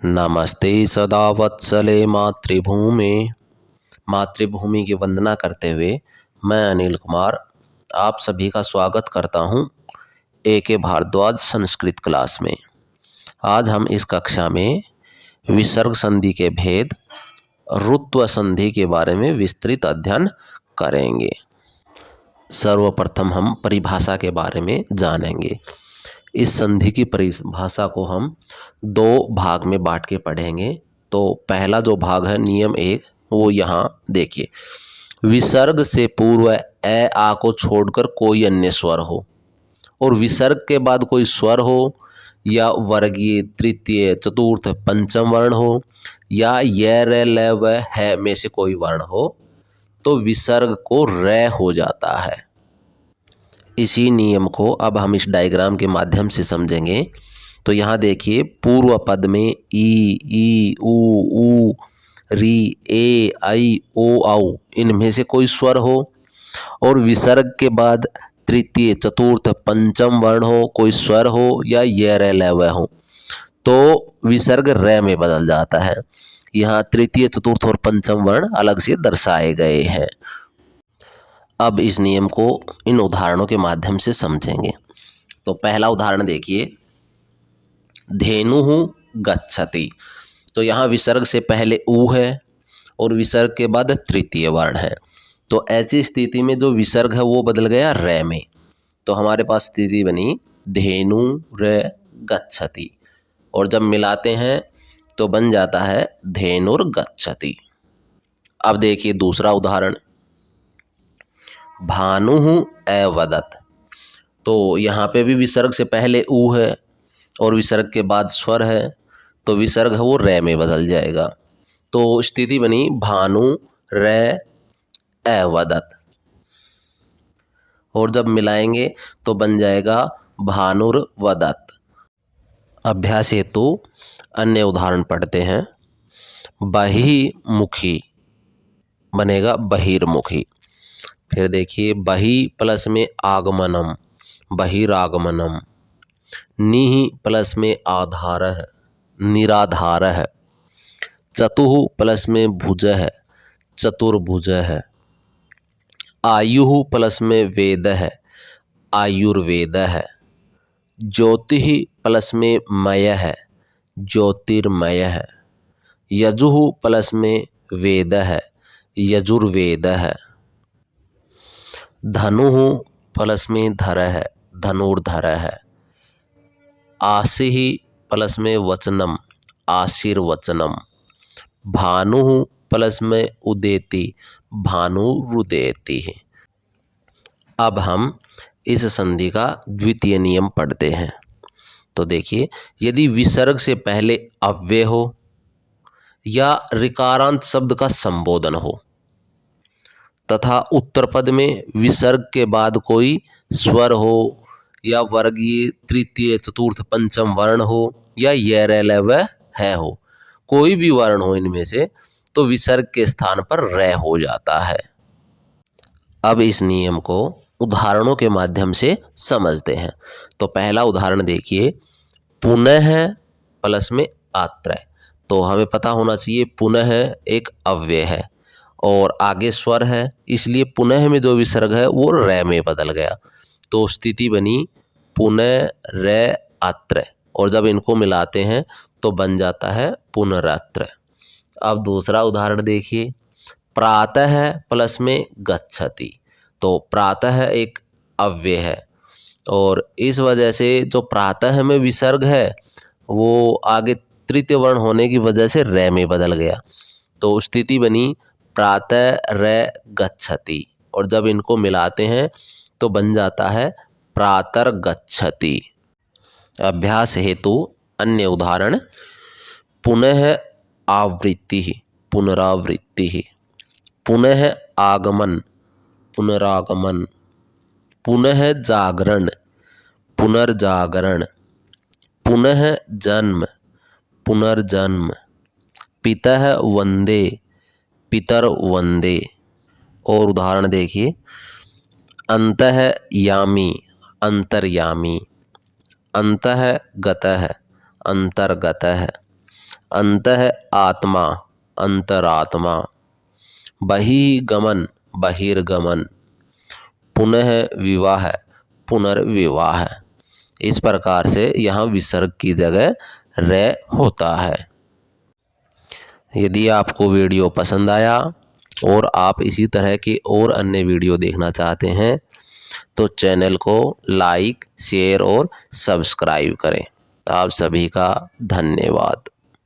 नमस्ते सदा वत्सले मातृभूमि। मातृभूमि की वंदना करते हुए मैं अनिल कुमार आप सभी का स्वागत करता हूं ए.के. भारद्वाज संस्कृत क्लास में। आज हम इस कक्षा में विसर्ग संधि के भेद, ऋत्व संधि के बारे में विस्तृत अध्ययन करेंगे। सर्वप्रथम हम परिभाषा के बारे में जानेंगे। इस संधि की परिभाषा को हम दो भाग में बांट के पढ़ेंगे। तो पहला जो भाग है नियम 1, वो यहाँ देखिए। विसर्ग से पूर्व ए आ को छोड़कर कोई अन्य स्वर हो और विसर्ग के बाद कोई स्वर हो या वर्गीय, तृतीय, चतुर्थ, पंचम वर्ण हो या य रे ल व है में से कोई वर्ण हो तो विसर्ग को रै हो जाता है। इसी नियम को अब हम इस डायग्राम के माध्यम से समझेंगे। तो यहाँ देखिए, पूर्व पद में ई, ऊ, री, ए, आई, ओ, औ इनमें से कोई स्वर हो और विसर्ग के बाद तृतीय, चतुर्थ, पंचम वर्ण हो, कोई स्वर हो या य रे ल व हो तो विसर्ग रै में बदल जाता है। यहाँ तृतीय, चतुर्थ और पंचम वर्ण अलग से दर्शाए गए हैं। अब इस नियम को इन उदाहरणों के माध्यम से समझेंगे। तो पहला उदाहरण देखिए, धेनुः गच्छति। तो यहाँ विसर्ग से पहले ऊ है और विसर्ग के बाद तृतीय वर्ण है। तो ऐसी स्थिति में जो विसर्ग है वो बदल गया रै में। तो हमारे पास स्थिति बनी धेनु रे गच्छति और जब मिलाते हैं तो बन जाता है धेनुर्गच्छति। अब देखिए दूसरा उदाहरण, भानुः अवदत्। तो यहाँ पे भी विसर्ग से पहले ऊ है और विसर्ग के बाद स्वर है तो विसर्ग है वो रै में बदल जाएगा। तो स्थिति बनी भानु रै अवदत् और जब मिलाएंगे तो बन जाएगा भानुर्वदत्। अभ्यास हेतु अन्य उदाहरण पढ़ते हैं। बहिमुखी बनेगा बहिर्मुखी। फिर देखिए, बहि प्लस में आगमनम, बहिरागमनम। निहि प्लस में आधारः, निराधारः। चतुः प्लस में भुजः, चतुर्भुजः। आयुः प्लस में वेदः, आयुर्वेदः। ज्योतिः प्लस में मयः, ज्योतिर्मयः। यजुः प्लस में वेदः, यजुर्वेदः। धनुः प्लस में धरः, धनुर्धरः। आसिः प्लस में वचनम, आशीर्वचनम। भानुः प्लस में उदेति, भानुरुदेति। अब हम इस संधि का द्वितीय नियम पढ़ते हैं। तो देखिए, यदि विसर्ग से पहले अव्यय हो या ऋकारांत शब्द का संबोधन हो तथा उत्तर पद में विसर्ग के बाद कोई स्वर हो या वर्गीय, तृतीय, चतुर्थ, पंचम वर्ण हो या य रे ल व है हो, कोई भी वर्ण हो इनमें से तो विसर्ग के स्थान पर रै हो जाता है। अब इस नियम को उदाहरणों के माध्यम से समझते हैं। तो पहला उदाहरण देखिए, पुनः प्लस में आत्र। तो हमें पता होना चाहिए पुनः एक अव्यय है और आगे स्वर है, इसलिए पुनः में जो विसर्ग है वो रै में बदल गया। तो स्थिति बनी पुनः रै अत्र और जब इनको मिलाते हैं तो बन जाता है पुनरात्र। अब दूसरा उदाहरण देखिए, प्रातः प्लस में गच्छति। तो प्रातः एक अव्यय है और इस वजह से जो प्रातः में विसर्ग है वो आगे तृतीय वर्ण होने की वजह से रै में बदल गया। तो स्थिति बनी प्रातः रै गच्छति और जब इनको मिलाते हैं तो बन जाता है प्रातर्गच्छति। अभ्यास हेतु अन्य उदाहरण, पुनः आवृत्तिः, पुनरावृत्तिः। पुनः आगमन, पुनरागमन। पुनः जागरण, पुनर्जागरण। पुनः जन्म, पुनर्जन्म। पितः वंदे, पितर्वंदे। और उदाहरण देखिए, अन्तः यामी, अंतर्यामी। अन्तः गतः, अंतर्गतः। अंतः आत्मा अंतरात्मा, बहिगमन बहिर्गमन, पुनः विवाह पुनर्विवाह। इस प्रकार से यहाँ विसर्ग की जगह रे होता है। यदि आपको वीडियो पसंद आया और आप इसी तरह की और अन्य वीडियो देखना चाहते हैं तो चैनल को लाइक, शेयर और सब्सक्राइब करें। आप सभी का धन्यवाद।